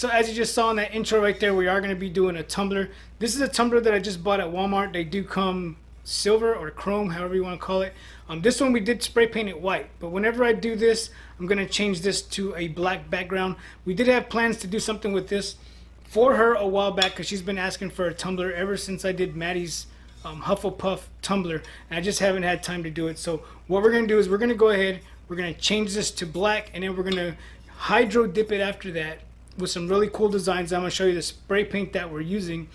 So as you just saw in that intro right there, we are going to be doing a tumbler. This is a tumbler that I just bought at Walmart. They do come silver or chrome, however you want to call it. This one we did spray paint it white, but whenever I do this, I'm going to change this to a black background. We did have plans to do something with this for her a while back because she's been asking for a tumbler ever since I did Maddie's Hufflepuff tumbler, and I just haven't had time to do it. So what we're going to do is we're going to go ahead, we're going to change this to black, and then we're going to hydro dip it after that with some really cool designs. I'm going to show you the spray paint that we're using,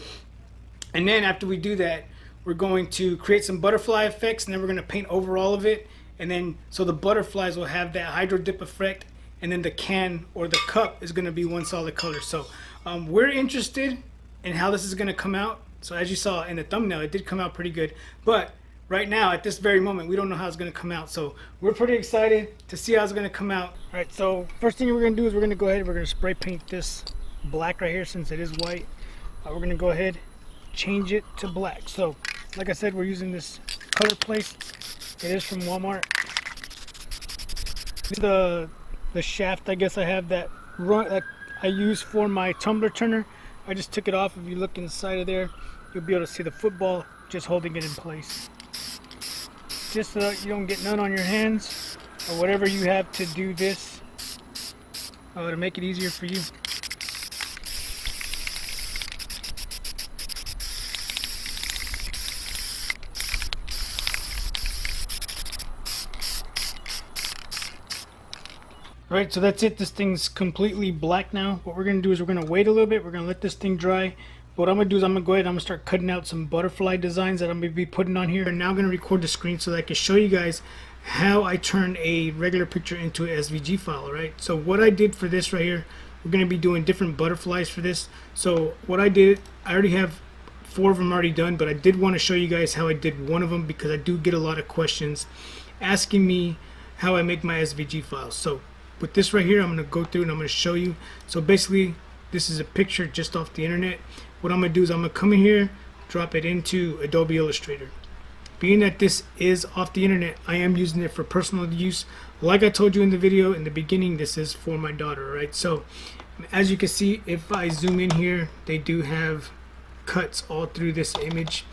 and then after we do that, we're going to create some butterfly effects, and then we're going to paint over all of it, and then so the butterflies will have that hydro dip effect, and then the can or the cup is going to be one solid color. So we're interested in how this is going to come out. So as you saw in the thumbnail, it did come out pretty good, but right now at this very moment we don't know how it's going to come out. So we're pretty excited to see how it's going to come out. All right, so first thing we're going to do is we're going to go ahead and we're going to spray paint this black right here since it is white. We're going to go ahead, change it to black. So like I said, we're using this color place. It is from Walmart. This is the shaft I guess I have that I use for my tumbler turner. I just took it off. If you look inside of there, you'll be able to see the football just holding it in place. Just so that you don't get none on your hands or whatever you have to do this to make it easier for you. Alright, so that's it. This thing's completely black now. What we're going to do is we're going to wait a little bit. We're going to let this thing dry. But what I'm going to do is I'm going to go ahead and I'm going to start cutting out some butterfly designs that I'm going to be putting on here. I'm now going to record the screen so that I can show you guys how I turn a regular picture into an SVG file, right? So what I did for this right here, we're going to be doing different butterflies for this. So what I did, I already have 4 of them already done, but I did want to show you guys how I did one of them because I do get a lot of questions asking me how I make my SVG files. So with this right here, I'm going to go through and I'm going to show you. So basically, this is a picture just off the internet. What I'm going to do is I'm going to come in here, drop it into Adobe Illustrator. Being that this is off the internet, I am using it for personal use. Like I told you in the video in the beginning, this is for my daughter, right? So as you can see, if I zoom in here, they do have cuts all through this image,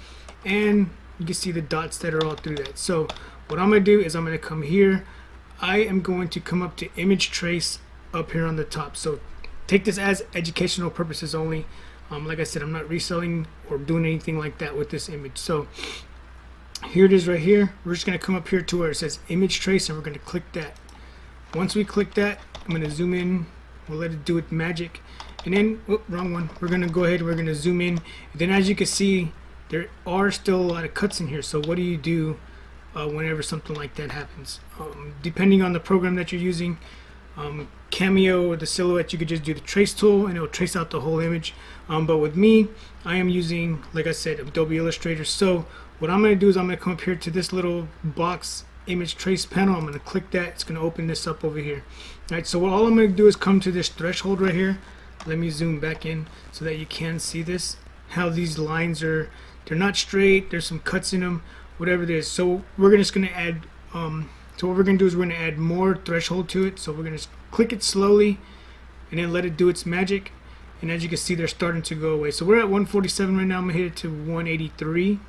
and you can see the dots that are all through that. So what I'm going to do is I'm going to come here. I am going to come up to image trace up here on the top. So take this as educational purposes only. Like I said, I'm not reselling or doing anything like that with this image. So here it is right here. We're just going to come up here to where it says image trace, and we're going to click that. Once we click that, I'm going to zoom in. We'll let it do its magic, and then wrong one. We're going to go ahead and we're going to zoom in, and then as you can see, there are still a lot of cuts in here. So what do you do whenever something like that happens? Depending on the program that you're using, Cameo or the Silhouette, you could just do the trace tool and it'll trace out the whole image. But with me, I am using, like I said, Adobe Illustrator. So what I'm going to do is I'm going to come up here to this little box image trace panel. I'm going to click that. It's going to open this up over here. All right, so all I'm going to do is come to this threshold right here. Let me zoom back in so that you can see this, how these lines are, they're not straight, there's some cuts in them, whatever it is. So we're just going to add so what we're going to do is we're going to add more threshold to it. So we're going to click it slowly and then let it do its magic, and as you can see, they're starting to go away. So we're at 147 right now. I'm going to hit it to 183,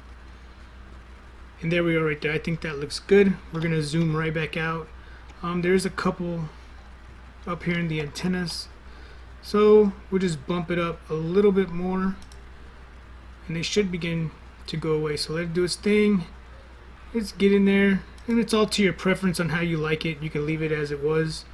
and there we go right there. I think that looks good. We're going to zoom right back out. There's a couple up here in the antennas, so we'll just bump it up a little bit more and they should begin to go away. So let it do its thing. Let's get in there, and it's all to your preference on how you like it. You can leave it as it was.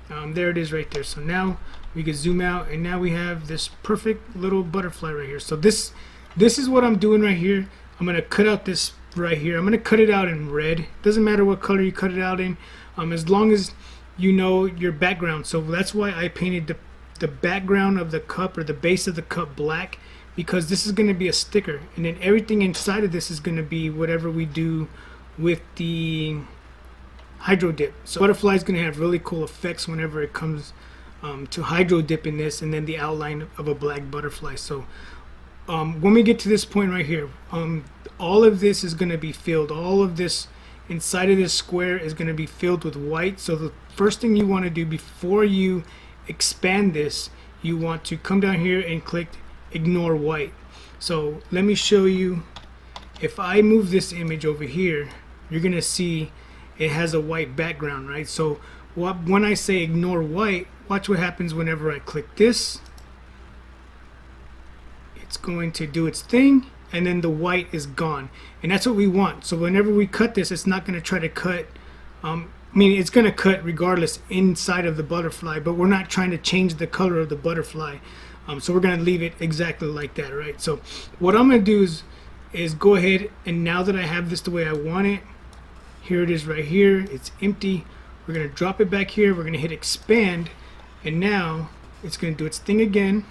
There it is right there. So now we can zoom out, and now we have this perfect little butterfly right here. So this is what I'm doing right here. I'm going to cut out this right here. I'm going to cut it out in red. Doesn't matter what color you cut it out in, as long as you know your background. So that's why I painted the background of the cup, or the base of the cup, black, because this is going to be a sticker, and then everything inside of this is going to be whatever we do with the hydro dip. So butterfly is going to have really cool effects whenever it comes to hydro dipping this, and then the outline of a black butterfly. So when we get to this point right here, all of this is going to be filled. All of this inside of this square is going to be filled with white. So the first thing you want to do before you expand this, you want to come down here and click ignore white. So let me show you. If I move this image over here, you're gonna see it has a white background, right? So when I say ignore white, watch what happens whenever I click this. It's going to do its thing, and then the white is gone, and that's what we want. So whenever we cut this, it's not going to try to cut, I mean, it's going to cut regardless inside of the butterfly, but we're not trying to change the color of the butterfly. So we're going to leave it exactly like that, right? So what I'm going to do is go ahead, and now that I have this the way I want it, here it is right here, it's empty. We're going to drop it back here, we're going to hit expand, and now it's going to do its thing again.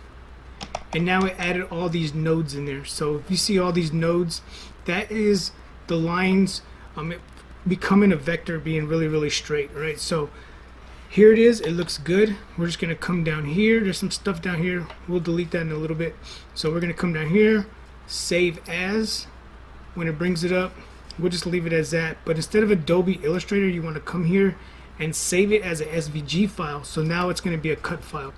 And now it added all these nodes in there. So if you see all these nodes, that is the lines becoming a vector, being really straight, right? So here it is, it looks good. We're just gonna come down here, there's some stuff down here, we'll delete that in a little bit. So we're gonna come down here, save as. When it brings it up, we'll just leave it as that. But instead of Adobe Illustrator, you want to come here and save it as a SVG file. So now it's going to be a cut file.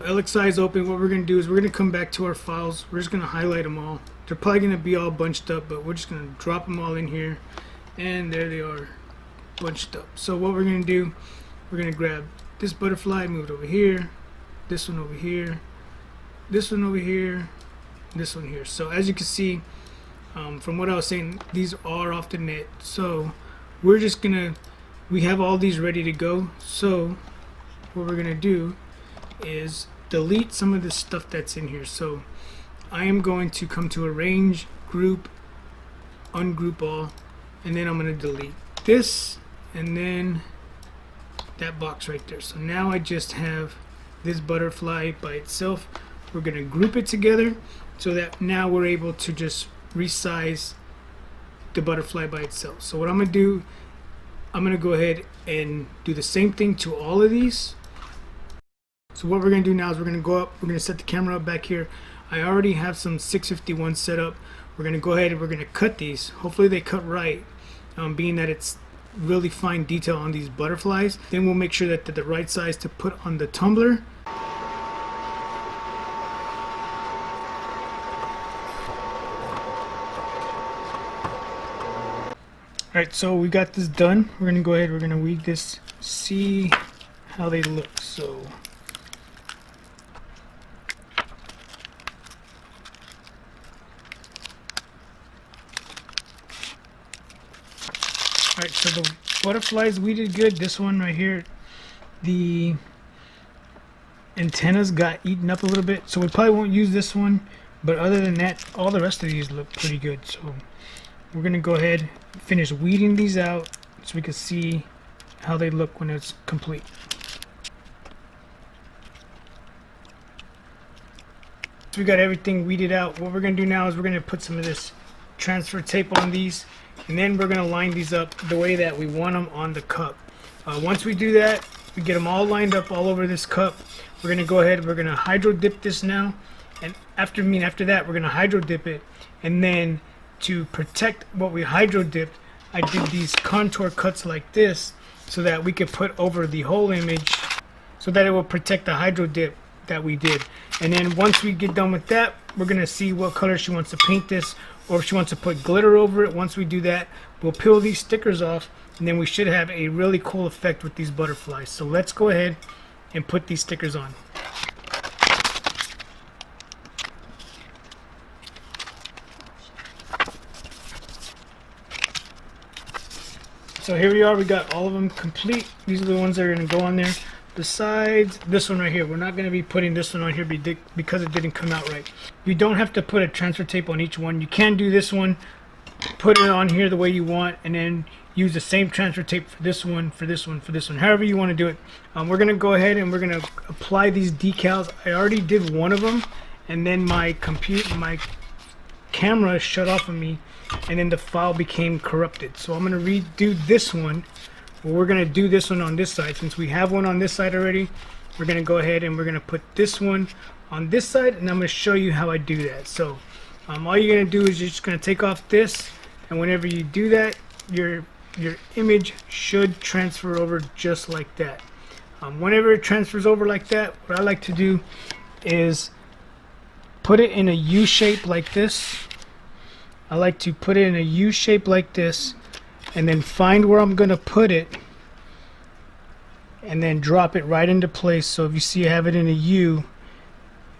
LXI is open. What we're going to do is we're going to come back to our files. We're just going to highlight them all. They're probably going to be all bunched up, but we're just going to drop them all in here, and there they are, bunched up. So what we're going to do, we're going to grab this butterfly, move it over here, this one over here, this one over here, this one here. So as you can see, from what I was saying, these are off the net. So we're just gonna, we have all these ready to go. So what we're gonna do is delete some of the stuff that's in here. So I am going to come to arrange, group, ungroup all, and then I'm going to delete this and then that box right there. So now I just have this butterfly by itself. We're going to group it together so that now we're able to just resize the butterfly by itself. So what I'm going to do, I'm going to go ahead and do the same thing to all of these. So what we're going to do now is we're going to go up, we're going to set the camera up back here. I already have some 651 set up. We're going to go ahead and we're going to cut these. Hopefully they cut right, being that it's really fine detail on these butterflies. Then we'll make sure that they're the right size to put on the tumbler. Alright, so we got this done. We're going to go ahead, we're going to weed this, see how they look. So alright, so the butterflies we did good. This one right here, the antennas got eaten up a little bit, so we probably won't use this one, but other than that, all the rest of these look pretty good. So we're gonna go ahead and finish weeding these out so we can see how they look when it's complete. So we got everything weeded out. What we're gonna do now is we're gonna put some of this transfer tape on these, and then we're gonna line these up the way that we want them on the cup. Once we do that, we get them all lined up all over this cup. We're gonna go ahead, we're gonna hydro dip this now, and after that we're gonna hydro dip it, and then to protect what we hydro dipped, I did these contour cuts like this so that we could put over the whole image so that it will protect the hydro dip that we did. And then once we get done with that, we're gonna see what color she wants to paint this, or if she wants to put glitter over it. Once we do that, we'll peel these stickers off, and then we should have a really cool effect with these butterflies. So let's go ahead and put these stickers on. So here we are, we got all of them complete. These are the ones that are going to go on there. Besides this one right here, we're not going to be putting this one on here because it didn't come out right. You don't have to put a transfer tape on each one. You can do this one, put it on here the way you want, and then use the same transfer tape for this one, for this one, for this one, however you want to do it. We're going to go ahead and we're going to apply these decals. I already did one of them, and then my camera shut off on me, and then the file became corrupted. So I'm going to redo this one. Well, we're going to do this one on this side. Since we have one on this side already, we're going to go ahead and we're going to put this one on this side, and I'm going to show you how I do that. So all you're going to do is you're just going to take off this, and whenever you do that, your image should transfer over just like that. Whenever it transfers over like that, what I like to do is put it in a U shape like this. I like to put it in a U shape like this, and then find where I'm gonna put it, and then drop it right into place. So if you see I have it in a U,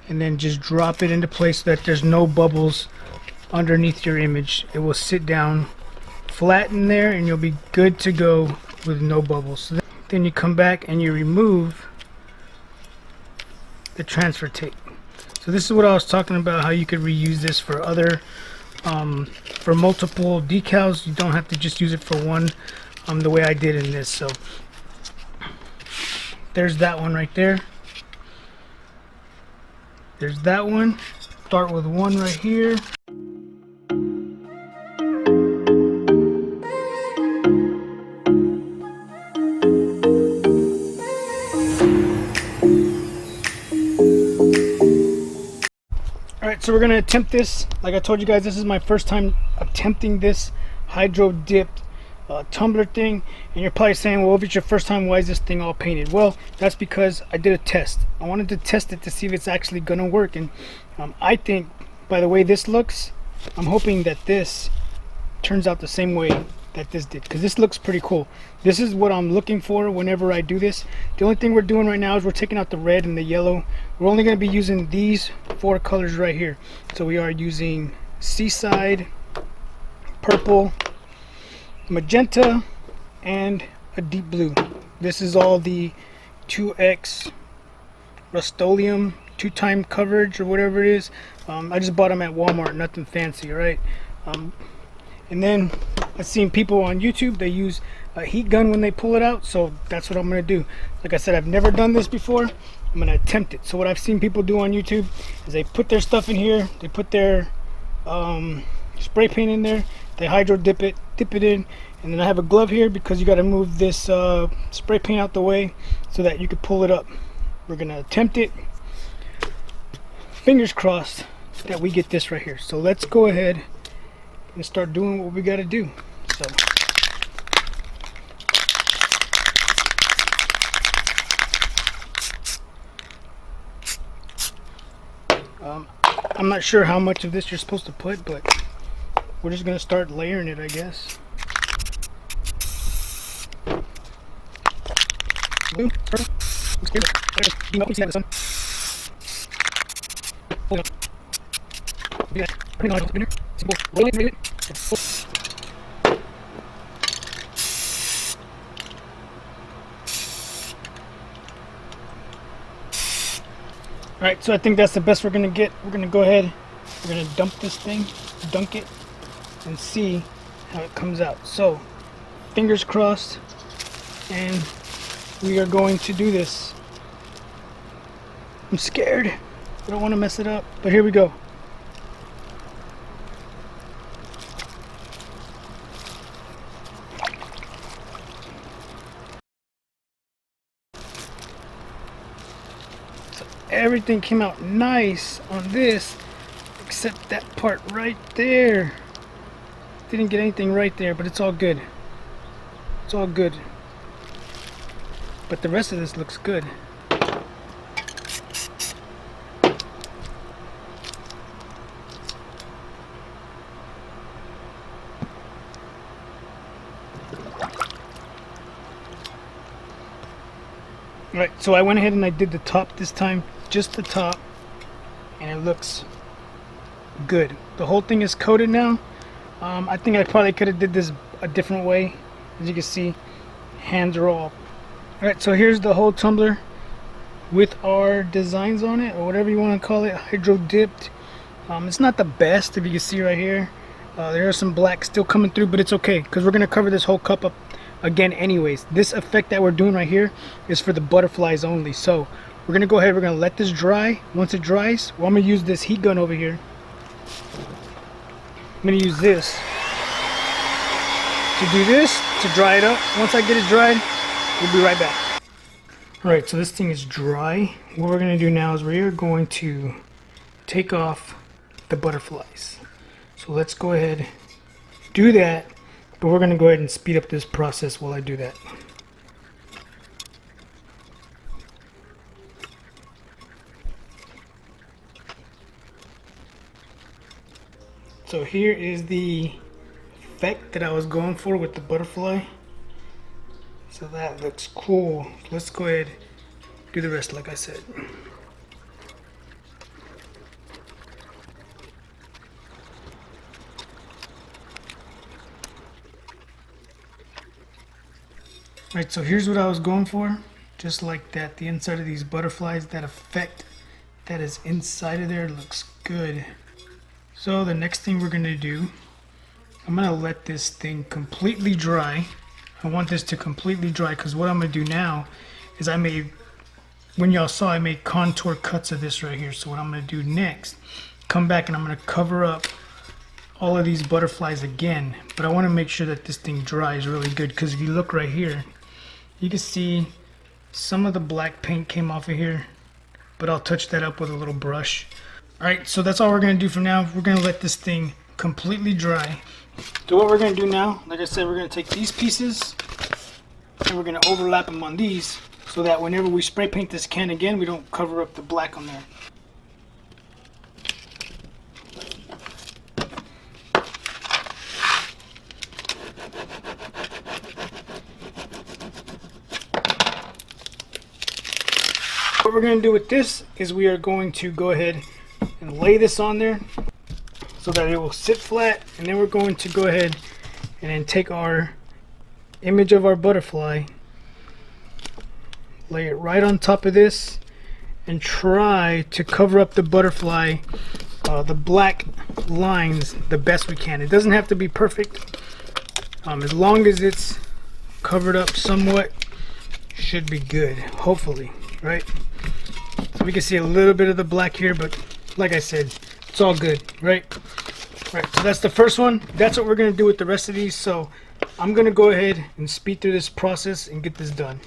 and then just drop it into place so that there's no bubbles underneath your image. It will sit down flat in there and you'll be good to go with no bubbles. So then you come back and you remove the transfer tape. So this is what I was talking about, how you could reuse this for other for multiple decals. You don't have to just use it for one, the way I did in this. So there's that one right there. There's that one. Start with one right here. Alright, so we're going to attempt this. Like I told you guys, this is my first time attempting this hydro dipped tumbler thing. And you're probably saying, well, if it's your first time, why is this thing all painted? Well, that's because I did a test. I wanted to test it to see if it's actually going to work. And I think, by the way this looks, I'm hoping that this turns out the same way that this did, because this looks pretty cool. This is what I'm looking for whenever I do this. The only thing we're doing right now is we're taking out the red and the yellow. We're only going to be using these 4 colors right here. So we are using seaside, purple, magenta, and a deep blue. This is all the 2X Rust-Oleum 2-time coverage or whatever it is. I just bought them at Walmart, nothing fancy, right? And then I've seen people on YouTube, they use a heat gun when they pull it out, so that's what I'm going to do. Like I said, I've never done this before. I'm going to attempt it. So what I've seen people do on YouTube is they put their stuff in here, they put their spray paint in there, they hydro dip it in, and then I have a glove here because you got to move this spray paint out the way so that you can pull it up. We're going to attempt it. Fingers crossed that we get this right here. So let's go ahead and start doing what we got to do. So I'm not sure how much of this you're supposed to put, but we're just gonna start layering it, I guess. Alright, so I think that's the best we're gonna get. We're gonna go ahead, we're gonna dump this thing, dunk it, and see how it comes out. So, fingers crossed, and we are going to do this. I'm scared. I don't want to mess it up, but here we go. So everything came out nice on this, except that part right there. Didn't get anything right there, but it's all good. It's all good. But the rest of this looks good. Alright, so I went ahead and I did the top this time, just the top, and it looks good. The whole thing is coated now. I think I probably could have did this a different way. As you can see, hands are all. Alright, so here's the whole tumbler with our designs on it, or whatever you want to call it, hydro dipped. It's not the best, if you can see right here. There are some black still coming through, but it's okay because we're going to cover this whole cup up again anyways. This effect that we're doing right here is for the butterflies only. So we're going to go ahead, we're going to let this dry. Once it dries, well, I'm going to use this heat gun over here. I'm going to use this to do this, to dry it up. Once I get it dried, we'll be right back. Alright, so this thing is dry. What we're going to do now is we're going to take off the butterflies. So let's go ahead, do that, but we're going to go ahead and speed up this process while I do that. So here is the effect that I was going for with the butterfly. So that looks cool. Let's go ahead and do the rest like I said. Alright, so here's what I was going for. Just like that, the inside of these butterflies, that effect that is inside of there looks good. So the next thing we're gonna do, I'm gonna let this thing completely dry. I want this to completely dry because what I'm gonna do now is when y'all saw, I made contour cuts of this right here. So what I'm gonna do next, come back and I'm gonna cover up all of these butterflies again. But I wanna make sure that this thing dries really good, because if you look right here, you can see some of the black paint came off of here, but I'll touch that up with a little brush. Alright, so that's all we're going to do for now. We're going to let this thing completely dry. So what we're going to do now, like I said, we're going to take these pieces and we're going to overlap them on these so that whenever we spray paint this can again, we don't cover up the black on there. What we're going to do with this is we are going to go ahead and lay this on there so that it will sit flat, and then we're going to go ahead and then take our image of our butterfly, lay it right on top of this, and try to cover up the butterfly, the black lines, the best we can. It doesn't have to be perfect. As long as it's covered up somewhat, should be good, hopefully, right? So we can see a little bit of the black here, but like I said, it's all good, right? Right, so that's the first one. That's what we're going to do with the rest of these. So I'm going to go ahead and speed through this process and get this done.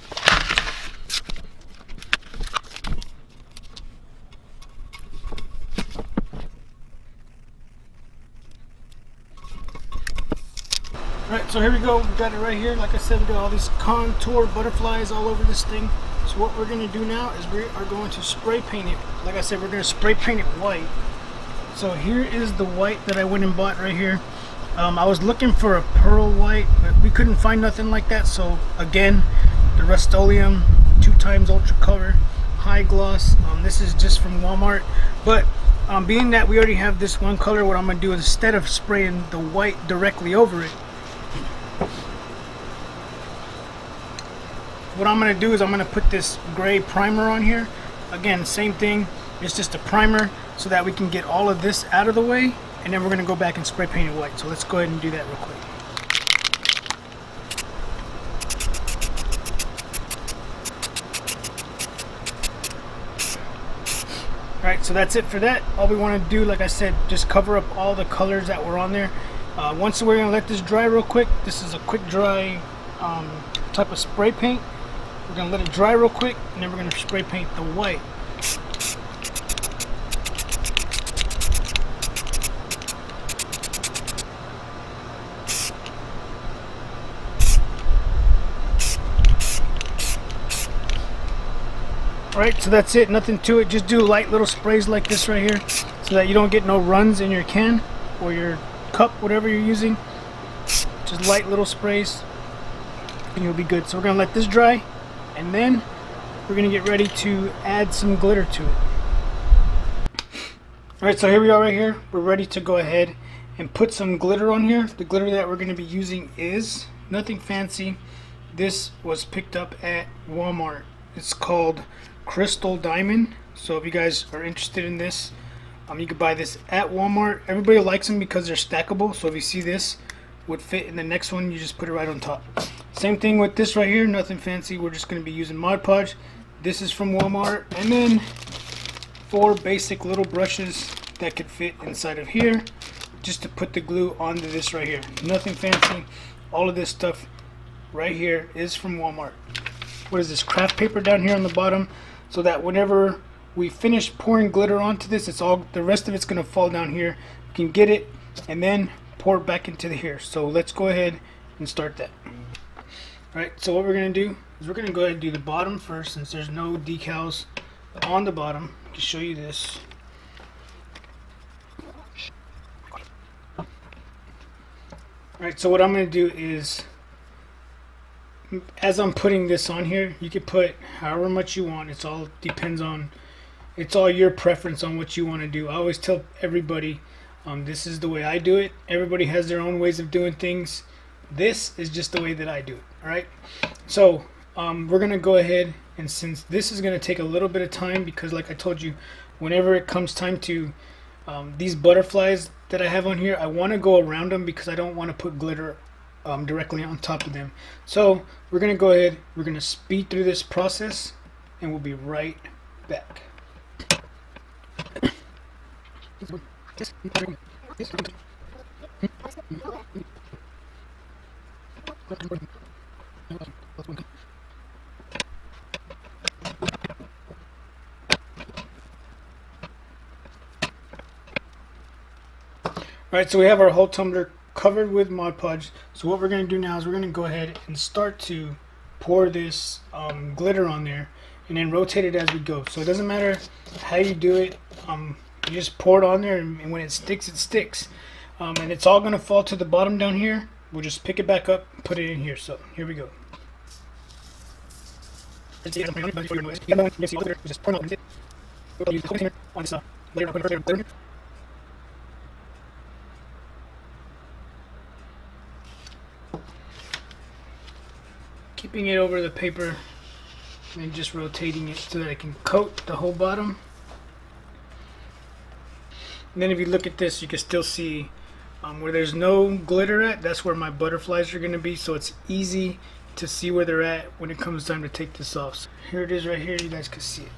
Alright, so here we go. We got it right here. Like I said, we got all these contour butterflies all over this thing. So what we're going to do now is we are going to spray paint it. Like I said, we're going to spray paint it white. So here is the white that I went and bought right here. I was looking for a pearl white, but we couldn't find nothing like that. So again, the Rust-Oleum 2x Ultra Color High Gloss. This is just from Walmart. But being that we already have this one color, what I'm going to do is, instead of spraying the white directly over it, what I'm going to do is I'm going to put this gray primer on here. Again, same thing. It's just a primer so that we can get all of this out of the way, and then we're going to go back and spray paint it white. So let's go ahead and do that real quick. Alright, so that's it for that. All we want to do, like I said, just cover up all the colors that were on there. Once we're going to let this dry real quick. This is a quick dry type of spray paint. We're going to let it dry real quick, and then we're going to spray paint the white. Alright, so that's it. Nothing to it. Just do light little sprays like this right here so that you don't get no runs in your can or your cup, whatever you're using. Just light little sprays and you'll be good. So we're going to let this dry, and then we're going to get ready to add some glitter to it. Alright, so here we are right here. We're ready to go ahead and put some glitter on here. The glitter that we're going to be using is nothing fancy. This was picked up at Walmart. It's called Crystal Diamond. So if you guys are interested in this, you can buy this at Walmart. Everybody likes them because they're stackable. So if you see this would fit in the next one, you just put it right on top. Same thing with this right here. Nothing fancy. We're just going to be using Mod Podge. This is from Walmart. And then 4 basic little brushes that could fit inside of here, just to put the glue onto this right here. Nothing fancy. All of this stuff right here is from Walmart. What is this? Craft paper down here on the bottom, so that whenever we finish pouring glitter onto this, it's all, the rest of it's going to fall down here. You can get it and then pour it back into here. So let's go ahead and start that. Alright, so what we're going to do is we're going to go ahead and do the bottom first, since there's no decals on the bottom. To show you this, Alright, so what I'm going to do is, as I'm putting this on here, you can put however much you want. It's all depends on, it's all your preference on what you want to do. I always tell everybody, this is the way I do it. Everybody has their own ways of doing things. This is just the way that I do it. Alright, so we're going to go ahead, and since this is going to take a little bit of time, because like I told you, whenever it comes time to these butterflies that I have on here, I want to go around them because I don't want to put glitter directly on top of them. So we're going to go ahead, we're going to speed through this process, and we'll be right back. Alright, so we have our whole tumbler covered with Mod Podge. So what we're going to do now is we're going to go ahead and start to pour this glitter on there, and then rotate it as we go. So it doesn't matter how you do it, you just pour it on there, and when it sticks, it sticks. And it's all going to fall to the bottom down here. We'll just pick it back up and put it in here. So here we go. Keeping it over the paper and just rotating it so that I can coat the whole bottom. And then if you look at this, you can still see where there's no glitter at, that's where my butterflies are going to be, so it's easy to see where they're at when it comes time to take this off. So here it is right here, you guys can see it.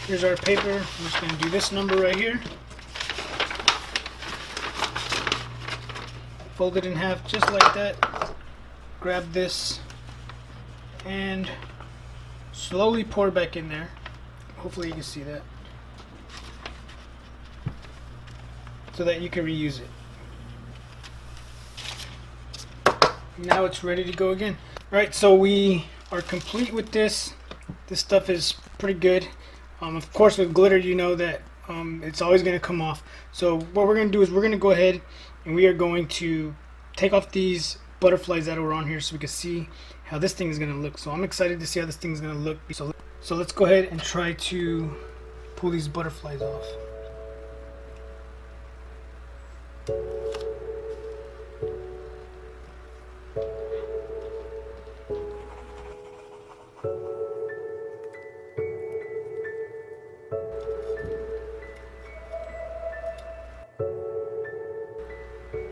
Here's our paper. I'm just going to do this number right here. Fold it in half just like that. Grab this and slowly pour back in there. Hopefully you can see that, so that you can reuse it. Now it's ready to go again. Alright, so we are complete with this. This stuff is pretty good. Of course, with glitter, you know that it's always going to come off. So what we're going to do is we're going to go ahead and we are going to take off these butterflies that were on here so we can see how this thing is going to look. So I'm excited to see how this thing is going to look. So let's go ahead and try to pull these butterflies off.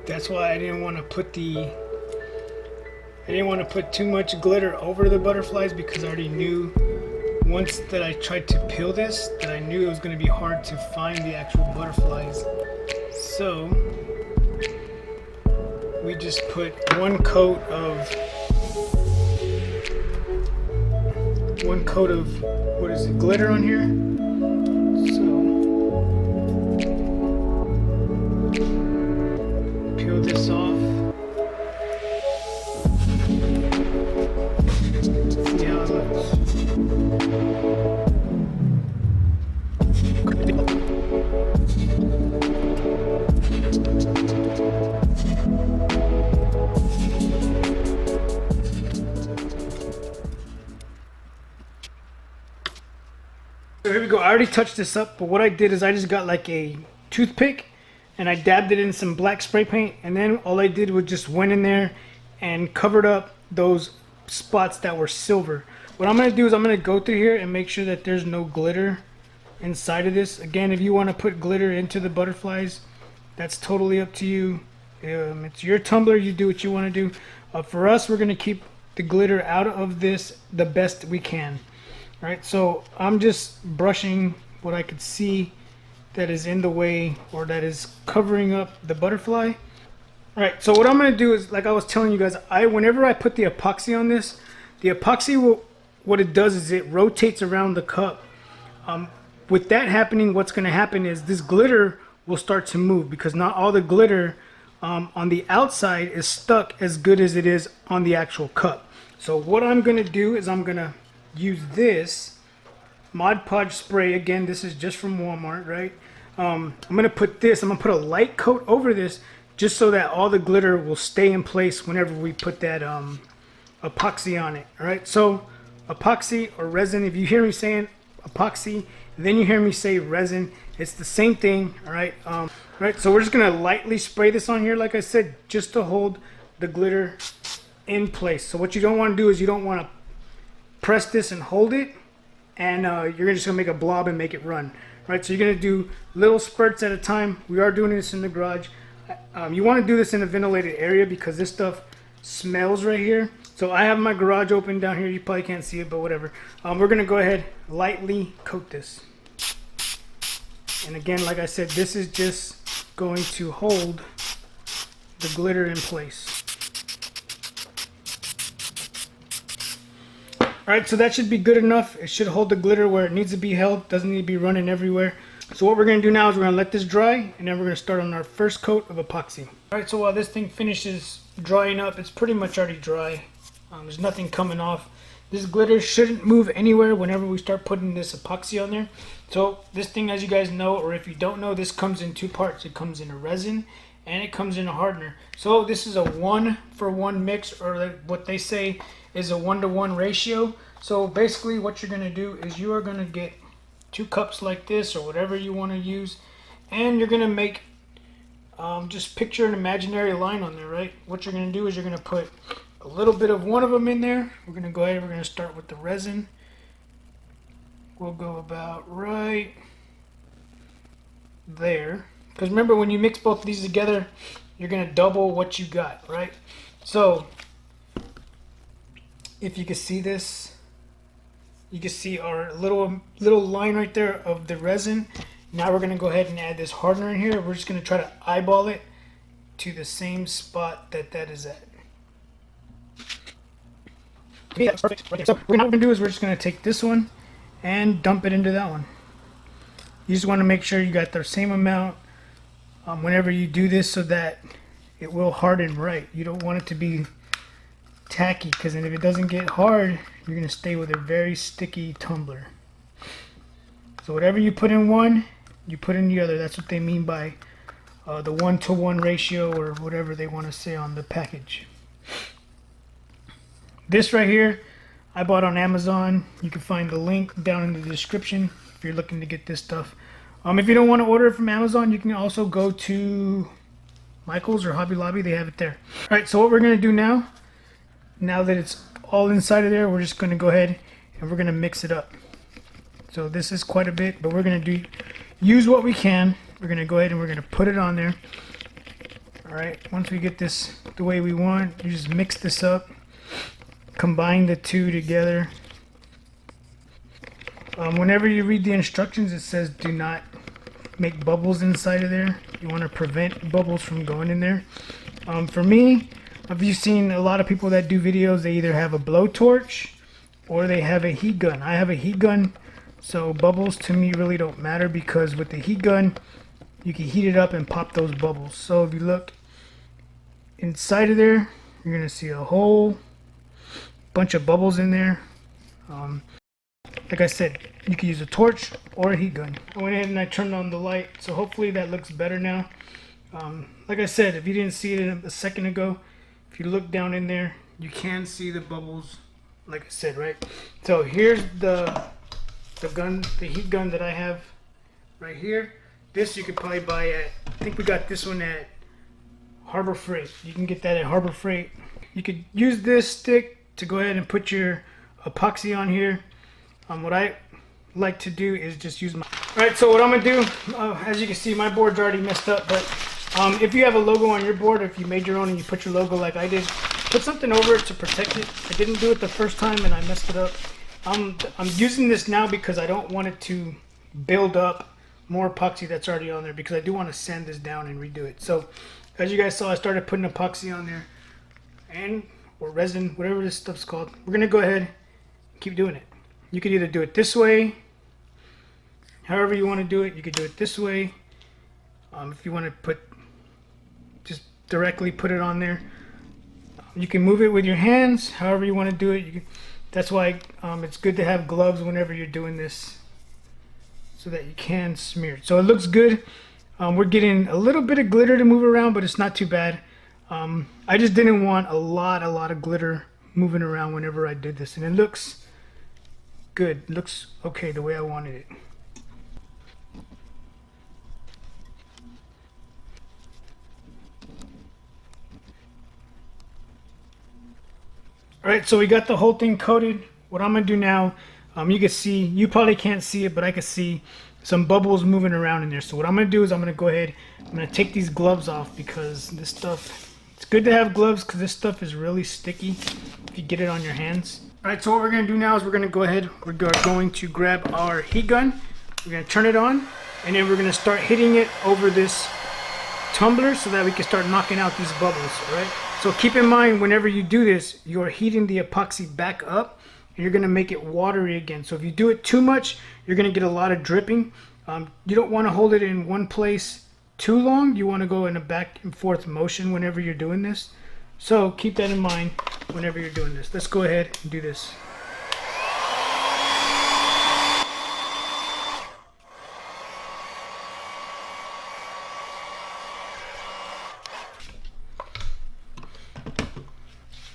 That's why I didn't want to put too much glitter over the butterflies, because I already knew once that I tried to peel this that I knew it was going to be hard to find the actual butterflies. So we just put one coat of what is it, glitter on here. Peel this off. See how it looks. So here we go. I already touched this up, but what I did is I just got like a toothpick and I dabbed it in some black spray paint, and then all I did was just went in there and covered up those spots that were silver. What I'm going to do is I'm going to go through here and make sure that there's no glitter inside of this. Again, if you want to put glitter into the butterflies, that's totally up to you. It's your tumbler, you do what you want to do. For us, we're going to keep the glitter out of this the best we can. All right, so I'm just brushing what I could see that is in the way, or that is covering up the butterfly. All right, so what I'm going to do is, like I was telling you guys, whenever I put the epoxy on this, the epoxy what it does is it rotates around the cup. With that happening, what's going to happen is this glitter will start to move, because not all the glitter on the outside is stuck as good as it is on the actual cup. So what I'm going to do is I'm going to use this Mod Podge spray. Again, this is just from Walmart, right? I'm gonna put a light coat over this just so that all the glitter will stay in place whenever we put that epoxy on it. All right, so epoxy or resin, if you hear me saying epoxy, then you hear me say resin, it's the same thing. All right, so we're just gonna lightly spray this on here, like I said, just to hold the glitter in place. So what you don't want to do is you don't want to press this and hold it, and you're just gonna make a blob and make it run. Right, so you're gonna do little spurts at a time. We are doing this in the garage. You want to do this in a ventilated area because this stuff smells right here. So I have my garage open down here. You probably can't see it, but whatever. We're gonna go ahead, lightly coat this. And again, like I said, this is just going to hold the glitter in place. Alright, so that should be good enough. It should hold the glitter where it needs to be held. Doesn't need to be running everywhere. So what we're going to do now is we're going to let this dry, and then we're going to start on our first coat of epoxy. Alright, so while this thing finishes drying up, it's pretty much already dry. There's nothing coming off. This glitter shouldn't move anywhere whenever we start putting this epoxy on there. So this thing, as you guys know, or if you don't know, this comes in two parts. It comes in a resin and it comes in a hardener. So this is a 1-for-1 mix, or like what they say is a 1-to-1 ratio. So basically what you're going to do is you are going to get 2 cups like this, or whatever you want to use, and you're going to make just picture an imaginary line on there, right? What you're going to do is you're going to put a little bit of one of them in there. We're going to go ahead, we're going to start with the resin. We'll go about right there, because remember, when you mix both of these together, you're going to double what you got, right? So if you can see this, you can see our little line right there of the resin. Now we're going to go ahead and add this hardener in here. We're just going to try to eyeball it to the same spot that is at. Okay, that's perfect. Right there. So what we're going to do is we're just going to take this one and dump it into that one. You just want to make sure you got the same amount whenever you do this, so that it will harden right. You don't want it to be tacky, because then if it doesn't get hard, you're going to stay with a very sticky tumbler. So whatever you put in one, you put in the other. That's what they mean by the 1-to-1 ratio, or whatever they want to say on the package. This right here I bought on Amazon. You can find the link down in the description if you're looking to get this stuff. If you don't want to order it from Amazon, you can also go to Michael's or Hobby Lobby. They have it there. Alright, so what we're going to do now that it's all inside of there, we're just going to go ahead and we're going to mix it up. So this is quite a bit, but we're going to use what we can. We're going to go ahead and we're going to put it on there. Alright, once we get this the way we want, you just mix this up, combine the two together. Whenever you read the instructions, it says do not make bubbles inside of there. You want to prevent bubbles from going in there. For me, if you've seen a lot of people that do videos, they either have a blowtorch or they have a heat gun. I have a heat gun, so bubbles to me really don't matter, because with the heat gun, you can heat it up and pop those bubbles. So if you look inside of there, you're going to see a whole bunch of bubbles in there. Like I said, you can use a torch or a heat gun. I went ahead and I turned on the light, so hopefully that looks better now. Like I said, if you didn't see it a second ago, if you look down in there, you can see the bubbles, like I said, right? So here's the heat gun that I have right here. This you could probably buy at, I think we got this one at Harbor Freight. You can get that at Harbor Freight. You could use this stick to go ahead and put your epoxy on here. What I like to do is just use my... Alright, so what I'm going to do, as you can see, my board's already messed up, but if you have a logo on your board, if you made your own and you put your logo like I did, put something over it to protect it. I didn't do it the first time and I messed it up. I'm using this now because I don't want it to build up more epoxy that's already on there, because I do want to sand this down and redo it. So as you guys saw, I started putting epoxy on there, or resin, whatever this stuff's called. We're going to go ahead and keep doing it. You could either do it this way, however you want to do it. You could do it this way. If you want to just directly put it on there. You can move it with your hands, however you want to do it. That's why it's good to have gloves whenever you're doing this. so that you can smear it. So it looks good. We're getting a little bit of glitter to move around, but it's not too bad. I just didn't want a lot of glitter moving around whenever I did this, and it looks good. It looks okay the way I wanted it. Alright, so we got the whole thing coated. What I'm going to do now, you can see, you probably can't see it, but I can see some bubbles moving around in there. So what I'm going to do is I'm going to go ahead, I'm going to take these gloves off because this stuff, it's good to have gloves because this stuff is really sticky if you get it on your hands. Alright, so what we're going to do now is we're going to go ahead, we're going to grab our heat gun, we're going to turn it on, and then we're going to start hitting it over this tumbler so that we can start knocking out these bubbles. Alright, so keep in mind whenever you do this, you're heating the epoxy back up and you're going to make it watery again. So if you do it too much, you're going to get a lot of dripping. You don't want to hold it in one place too long. You want to go in a back and forth motion whenever you're doing this. So keep that in mind whenever you're doing this. Let's go ahead and do this.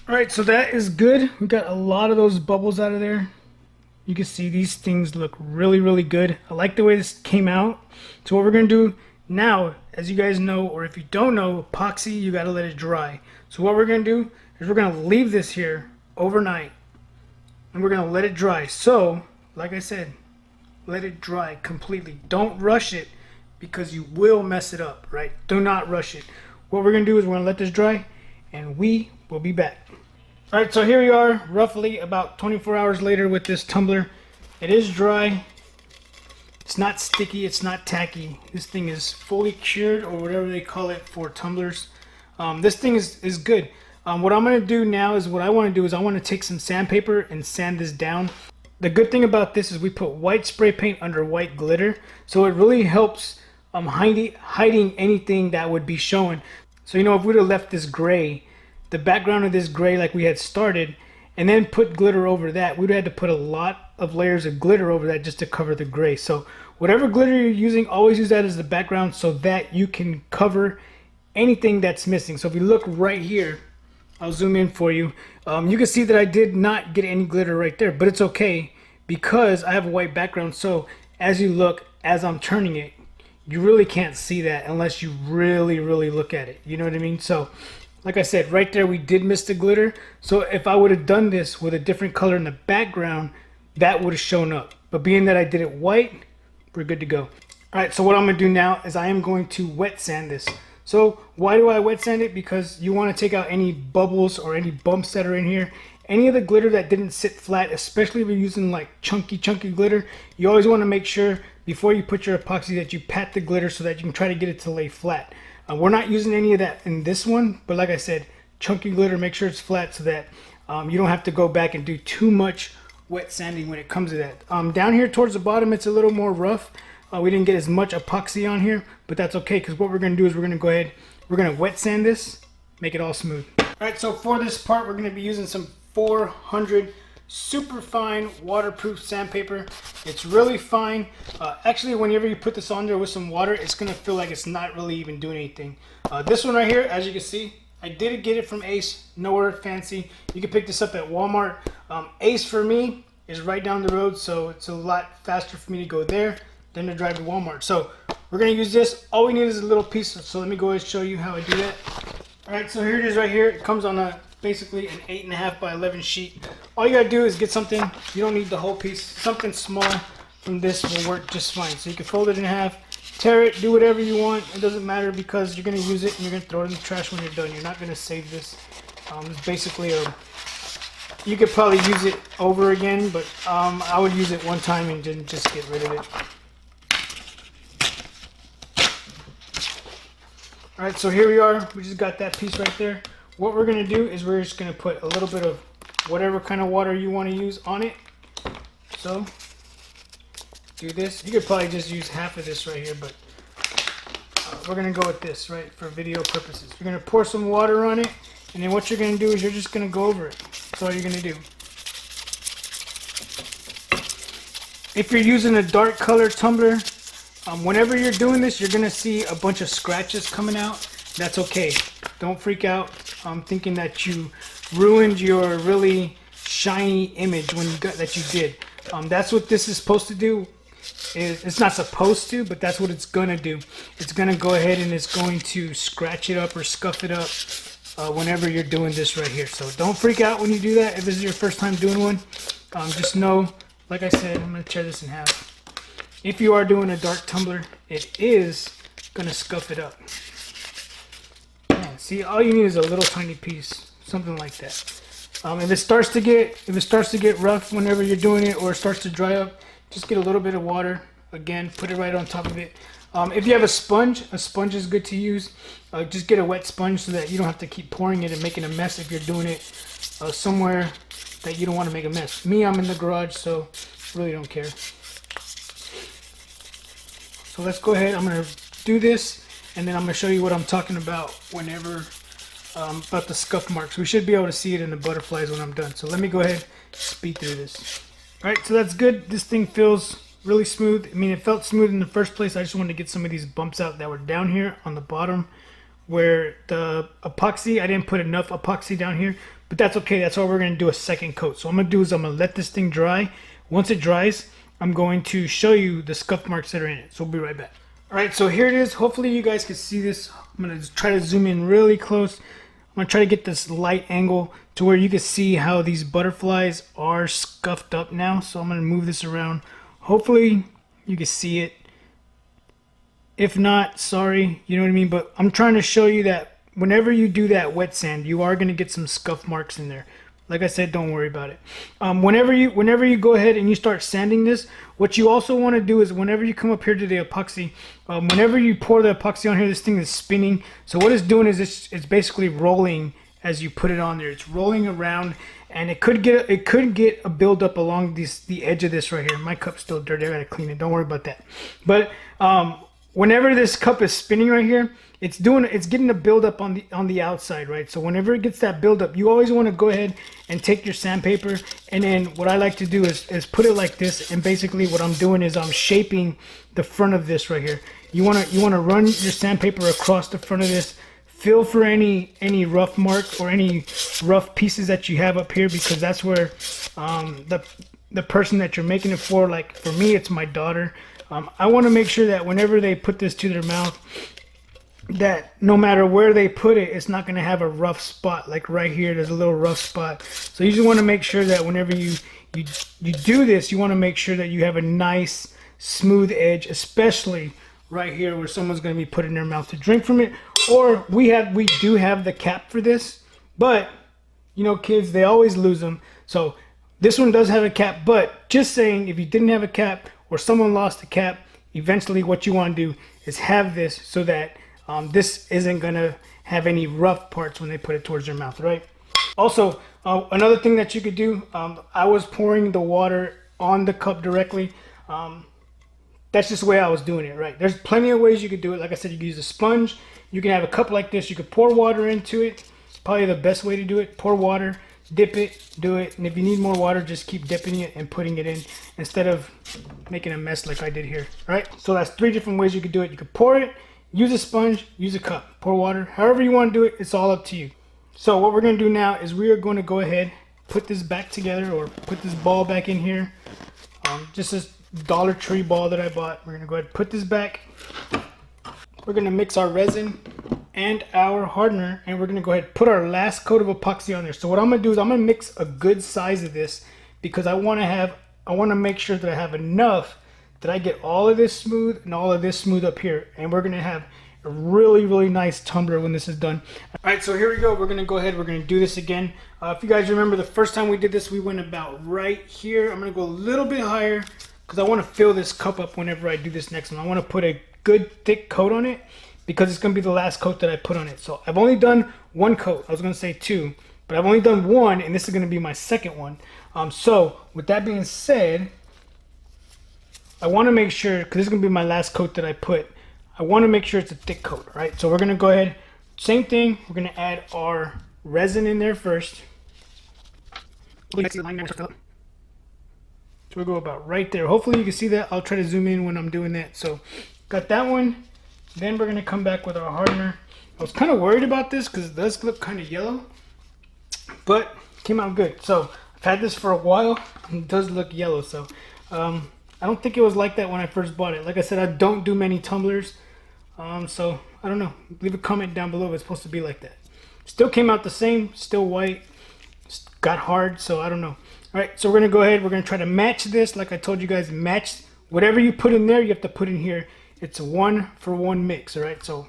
Alright, so that is good. We got a lot of those bubbles out of there. You can see these things look really good. I like the way this came out. So what we're going to do now, as you guys know, or if you don't know, epoxy, you got to let it dry. So what we're going to do is we're going to leave this here overnight. And we're going to let it dry. So, like I said, let it dry completely. Don't rush it because you will mess it up, right? Do not rush it. What we're going to do is we're going to let this dry and we will be back. Alright, so here we are roughly about 24 hours later with this tumbler. It is dry. It's not sticky, it's not tacky. This thing is fully cured, or whatever they call it for tumblers. This thing is good. What I'm going to do now is I want to take some sandpaper and sand this down. The good thing about this is we put white spray paint under white glitter, so it really helps hiding anything that would be showing. So if we would have left this gray, the background of this gray like we had started, and then put glitter over that, we'd have to put a lot of layers of glitter over that just to cover the gray. So whatever glitter you're using, always use that as the background so that you can cover anything that's missing. So if you look right here, I'll zoom in for you. You can see that I did not get any glitter right there, but it's okay because I have a white background. So as you look, as I'm turning it, you really can't see that unless you really look at it. You know what I mean? So like I said, right there we did miss the glitter. So if I would have done this with a different color in the background, that would have shown up. But being that I did it white, we're good to go. Alright, so what I'm going to do now is I am going to wet sand this. So why do I wet sand it? Because you want to take out any bubbles or any bumps that are in here. Any of the glitter that didn't sit flat, especially if you're using like chunky glitter, you always want to make sure before you put your epoxy that you pat the glitter so that you can try to get it to lay flat. We're not using any of that in this one, but like I said, chunky glitter, make sure it's flat so that you don't have to go back and do too much wet sanding when it comes to that. Down here towards the bottom, it's a little more rough. We didn't get as much epoxy on here, but that's okay because what we're going to do is we're going to go ahead, we're going to wet sand this, make it all smooth. Alright, so for this part, we're going to be using some 400 super fine waterproof sandpaper. It's really fine. Actually, whenever you put this on there with some water, it's gonna feel like it's not really even doing anything. This one right here, as you can see, I did get it from Ace, nowhere fancy. You can pick this up at Walmart. Ace for me is right down the road, so it's a lot faster for me to go there than to drive to Walmart. So we're gonna use this. All we need is a little piece, so let me go ahead and show you how I do that. Alright, so here it is right here. It comes on basically an 8.5 by 11 sheet. All you gotta do is get something, you don't need the whole piece, something small from this will work just fine. So you can fold it in half, tear it, do whatever you want. It doesn't matter because you're gonna use it and you're gonna throw it in the trash when you're done. You're not gonna save this. It's basically you could probably use it over again, but I would use it one time and then just get rid of it. Alright, so here we are. We just got that piece right there. What we're going to do is we're just going to put a little bit of whatever kind of water you want to use on it. So, do this. You could probably just use half of this right here, but we're going to go with this, right, for video purposes. You're going to pour some water on it, and then what you're going to do is you're just going to go over it. That's all you're going to do. If you're using a dark color tumbler, whenever you're doing this, you're gonna see a bunch of scratches coming out. That's okay. Don't freak out thinking that you ruined your really shiny image when you got that you did. That's what this is supposed to do. It's not supposed to, but that's what it's gonna do. It's gonna go ahead and it's going to scratch it up or scuff it up whenever you're doing this right here. So don't freak out when you do that. If this is your first time doing one, just know, like I said, I'm gonna tear this in half. If you are doing a dark tumbler, it is gonna scuff it up. Man, see, all you need is a little tiny piece, something like that. If it starts to get rough whenever you're doing it, or it starts to dry up, just get a little bit of water. Again, put it right on top of it. If you have a sponge is good to use. Just get a wet sponge so that you don't have to keep pouring it and making a mess if you're doing it somewhere that you don't want to make a mess. Me, I'm in the garage, so really don't care. So let's go ahead. I'm gonna do this, and then I'm gonna show you what I'm talking about whenever about the scuff marks. We should be able to see it in the butterflies when I'm done. So let me go ahead and speed through this. All right, so that's good. This thing feels really smooth. I mean, it felt smooth in the first place. I just wanted to get some of these bumps out that were down here on the bottom where the epoxy, I didn't put enough epoxy down here, but that's okay. That's why we're gonna do a second coat. So what I'm gonna do is I'm gonna let this thing dry. Once it dries, I'm going to show you the scuff marks that are in it. So we'll be right back. All right, so here it is. Hopefully you guys can see this. I'm gonna try to zoom in really close. I'm gonna try to get this light angle to where you can see how these butterflies are scuffed up now. So I'm gonna move this around. Hopefully you can see it. If not, sorry, you know what I mean? But I'm trying to show you that whenever you do that wet sand, you are gonna get some scuff marks in there. Like I said, don't worry about it. Whenever you go ahead and you start sanding this, what you also want to do is whenever you come up here to the epoxy, whenever you pour the epoxy on here, this thing is spinning. So what it's doing is it's basically rolling as you put it on there. It's rolling around, and it could get a buildup along the edge of this right here. My cup's still dirty. I gotta clean it. Don't worry about that. But whenever this cup is spinning right here, it's getting a buildup on the outside, right? So whenever it gets that buildup, you always want to go ahead and take your sandpaper, and then what I like to do is put it like this, and basically what I'm doing is I'm shaping the front of this right here. You wanna run your sandpaper across the front of this. Feel for any rough mark or any rough pieces that you have up here, because that's where the person that you're making it for, like for me, it's my daughter. I want to make sure that whenever they put this to their mouth, that no matter where they put it, it's not going to have a rough spot. Like right here, there's a little rough spot. So you just want to make sure that whenever you do this, you want to make sure that you have a nice smooth edge, especially right here where someone's going to be putting their mouth to drink from it. Or we do have the cap for this, but you know, kids, they always lose them. So this one does have a cap, but just saying, if you didn't have a cap or someone lost a cap, eventually what you want to do is have this so that this isn't gonna have any rough parts when they put it towards their mouth, right? Also, another thing that you could do, I was pouring the water on the cup directly. That's just the way I was doing it, right? There's plenty of ways you could do it. Like I said, you could use a sponge. You can have a cup like this. You could pour water into it. It's probably the best way to do it. Pour water, dip it, do it. And if you need more water, just keep dipping it and putting it in instead of making a mess like I did here, right? So that's 3 different ways you could do it. You could pour it, use a sponge, use a cup, pour water. However you want to do it, it's all up to you. So what we're going to do now is we are going to go ahead, put this back together, or put this ball back in here. Just this Dollar Tree ball that I bought. We're going to go ahead and put this back. We're going to mix our resin and our hardener, and we're going to go ahead and put our last coat of epoxy on there. So what I'm going to do is I'm going to mix a good size of this, because I want to make sure that I have enough that I get all of this smooth and all of this smooth up here, and we're going to have a really, really nice tumbler when this is done. All right, so here we go. We're going to go ahead. We're going to do this again. If you guys remember the first time we did this, we went about right here. I'm going to go a little bit higher because I want to fill this cup up whenever I do this next one. I want to put a good thick coat on it because it's going to be the last coat that I put on it. So I've only done 1 coat. I was going to say 2, but I've only done 1, and this is going to be my second one. So with that being said, I want to make sure, because this is going to be my last coat that I put, I want to make sure it's a thick coat, right? So we're going to go ahead, same thing, we're going to add our resin in there first. Just So we'll go about right there. Hopefully you can see that. I'll try to zoom in when I'm doing that. So got that one. Then we're gonna come back with our hardener. I was kind of worried about this because it does look kind of yellow, but came out good. So I've had this for a while. It does look yellow. So I don't think it was like that when I first bought it. Like I said, I don't do many tumblers. So I don't know. Leave a comment down below if it's supposed to be like that. Still came out the same. Still white. Got hard. So I don't know. All right. So we're going to go ahead. We're going to try to match this. Like I told you guys, match whatever you put in there, you have to put in here. It's a 1-for-1 mix. All right. So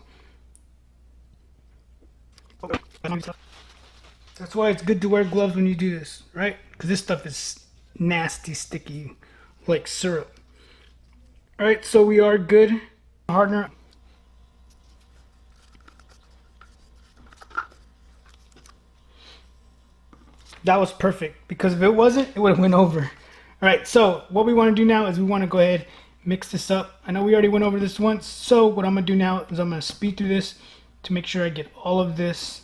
that's why it's good to wear gloves when you do this, right? Because this stuff is nasty, sticky, like syrup. All right, so we are good. Hardener. That was perfect, because if it wasn't, it would have went over. All right, so what we want to do now is we want to go ahead, mix this up. I know we already went over this once, so what I'm going to do now is I'm going to speed through this to make sure I get all of this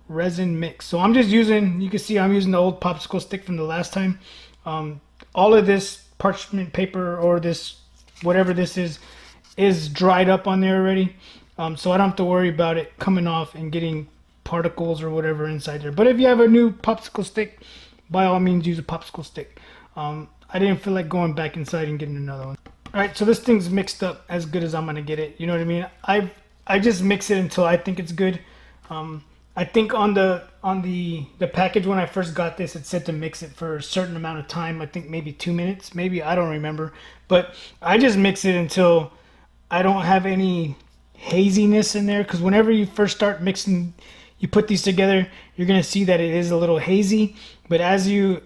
resin mix. So I'm just using, you can see I'm using the old popsicle stick from the last time. All of this parchment paper or this, whatever this is dried up on there already. So I don't have to worry about it coming off and getting particles or whatever inside there. But if you have a new popsicle stick, by all means use a popsicle stick. I didn't feel like going back inside and getting another one. All right, so this thing's mixed up as good as I'm gonna get it. You know what I mean? I just mix it until I think it's good. I think on the package when I first got this, it said to mix it for a certain amount of time. I think maybe 2 minutes, maybe, I don't remember. But I just mix it until I don't have any haziness in there. Because whenever you first start mixing, you put these together, you're gonna see that it is a little hazy. But as you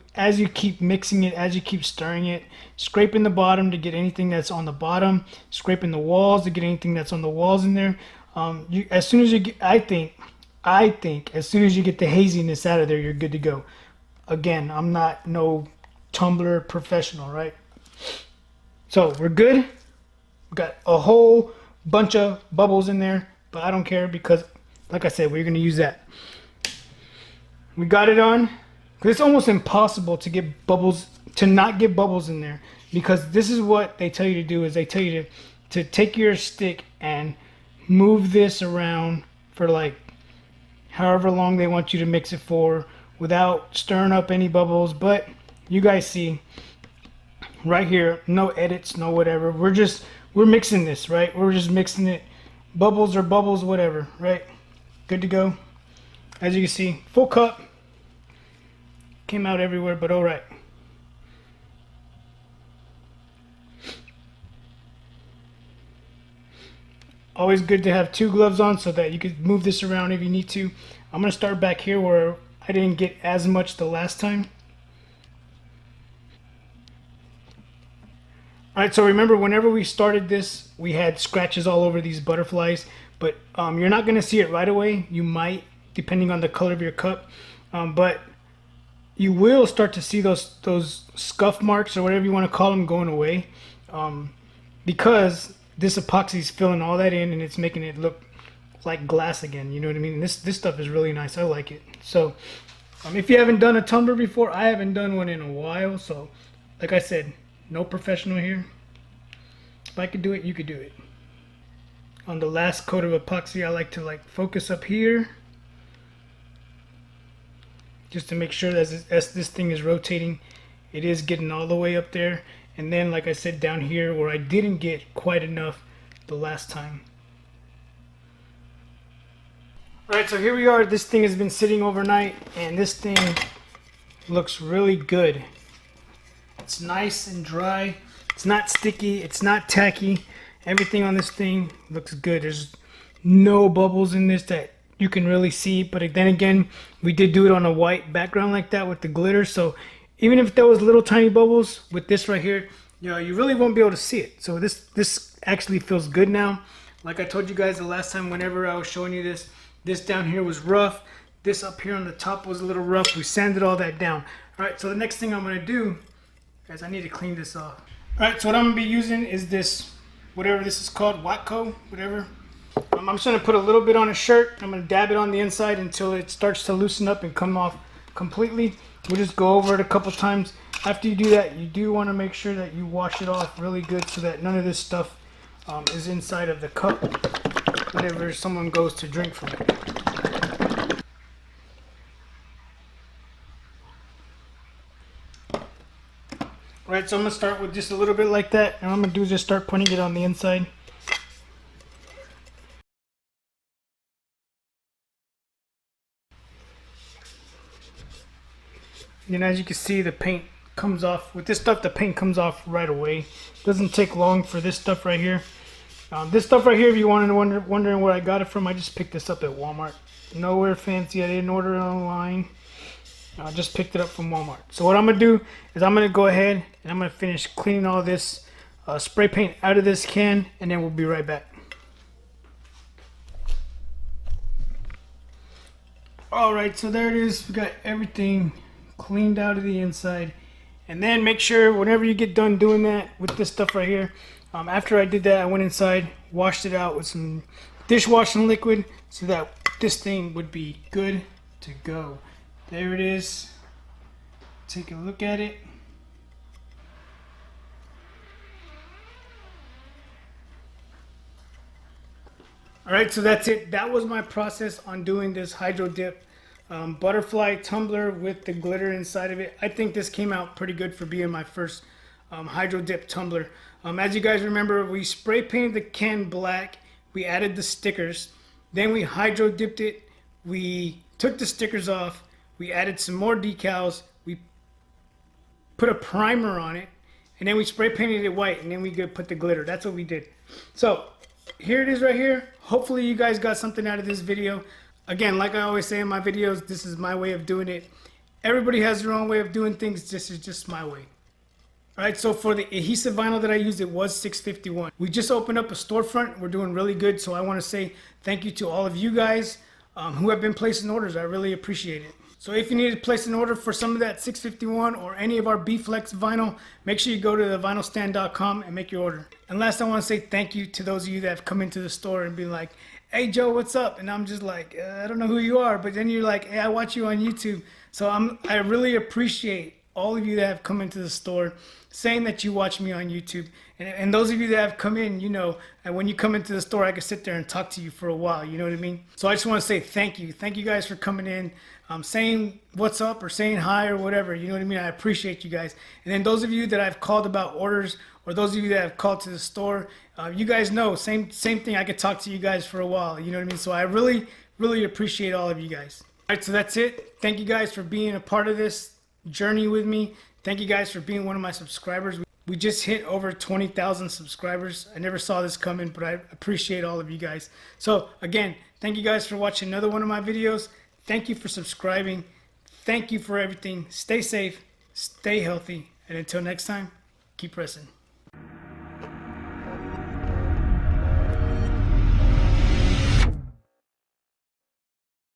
keep mixing it, as you keep stirring it, scraping the bottom to get anything that's on the bottom, scraping the walls to get anything that's on the walls in there. As soon as you get, I think as soon as you get the haziness out of there, you're good to go. Again, I'm not no tumbler professional, right? So we're good. We got a whole bunch of bubbles in there, but I don't care because, like I said, we're going to use that. We got it on. Because it's almost impossible to get bubbles, to not get bubbles in there. Because this is what they tell you to do, is they tell you to take your stick and move this around for like however long they want you to mix it for without stirring up any bubbles. But you guys see right here, no edits, no whatever. We're mixing this, right? We're just mixing it. Bubbles or bubbles, whatever, right? Good to go. As you can see, full cup. Came out everywhere, but all right. Always good to have 2 gloves on so that you can move this around if you need to. I'm going to start back here where I didn't get as much the last time. Alright, so remember whenever we started this, we had scratches all over these butterflies. But you're not going to see it right away. You might, depending on the color of your cup. But you will start to see those scuff marks or whatever you want to call them going away. Because this epoxy is filling all that in and it's making it look like glass again. You know what I mean? This stuff is really nice. I like it. So if you haven't done a tumbler before, I haven't done one in a while. So like I said, no professional here. If I could do it, you could do it. On the last coat of epoxy, I like to focus up here, just to make sure that as this thing is rotating, it is getting all the way up there. And then, like I said, down here where I didn't get quite enough the last time. Alright, so here we are. This thing has been sitting overnight, and this thing looks really good. It's nice and dry. It's not sticky. It's not tacky. Everything on this thing looks good. There's no bubbles in this that you can really see. But then again, we did do it on a white background like that with the glitter. So even if there was little tiny bubbles with this right here, you know, you really won't be able to see it. So this actually feels good now. Like I told you guys the last time, whenever I was showing you this down here was rough. This up here on the top was a little rough. We sanded all that down. All right, so the next thing I'm gonna do is I need to clean this off. All right, so what I'm gonna be using is this, whatever this is called, Watco, whatever. I'm just gonna put a little bit on a shirt. I'm gonna dab it on the inside until it starts to loosen up and come off completely. We'll just go over it a couple times after you do that, you do want to make sure that you wash it off really good so that none of this stuff is inside of the cup whenever someone goes to drink from it. Alright, so I'm going to start with just a little bit like that, and what I'm going to do is just start putting it on the inside. And as you can see, the paint comes off. With this stuff, the paint comes off right away. It doesn't take long for this stuff right here. This stuff right here, if you wondering where I got it from, I just picked this up at Walmart. Nowhere fancy. I didn't order it online. I just picked it up from Walmart. So what I'm going to do is I'm going to go ahead and I'm going to finish cleaning all this spray paint out of this can, and then we'll be right back. Alright, so there it is. We got everything cleaned out of the inside. And then make sure whenever you get done doing that with this stuff right here, after I did that, I went inside, washed it out with some dishwashing liquid so that this thing would be good to go. There it is. Take a look at it. Alright, so that's it. That was my process on doing this hydro dip butterfly tumbler with the glitter inside of it. I think this came out pretty good for being my first hydro dip tumbler. As you guys remember, we spray painted the can black. We added the stickers. Then we hydro dipped it. We took the stickers off. We added some more decals. We put a primer on it. And then we spray painted it white. And then we could put the glitter. That's what we did. So here it is right here. Hopefully you guys got something out of this video. Again, like I always say in my videos, this is my way of doing it. Everybody has their own way of doing things. This is just my way. Alright, so for the adhesive vinyl that I used, it was $6.51. We just opened up a storefront. We're doing really good. So I want to say thank you to all of you guys who have been placing orders. I really appreciate it. So if you need to place an order for some of that $6.51 or any of our B-Flex vinyl, make sure you go to thevinylstand.com and make your order. And last, I want to say thank you to those of you that have come into the store and been like, hey Joe, what's up? And I'm just like, I don't know who you are. But then you're like, hey, I watch you on YouTube. So I really appreciate all of you that have come into the store saying that you watch me on YouTube. And those of you that have come in, you know, and when you come into the store, I can sit there and talk to you for a while. You know what I mean? So I just want to say thank you. Thank you guys for coming in, saying what's up or saying hi or whatever. You know what I mean? I appreciate you guys. And then those of you that I've called about orders, or those of you that have called to the store, you guys know, same thing. I could talk to you guys for a while. You know what I mean? So I really, really appreciate all of you guys. All right, so that's it. Thank you guys for being a part of this journey with me. Thank you guys for being one of my subscribers. We just hit over 20,000 subscribers. I never saw this coming, but I appreciate all of you guys. So again, thank you guys for watching another one of my videos. Thank you for subscribing. Thank you for everything. Stay safe, stay healthy, and until next time, keep pressing.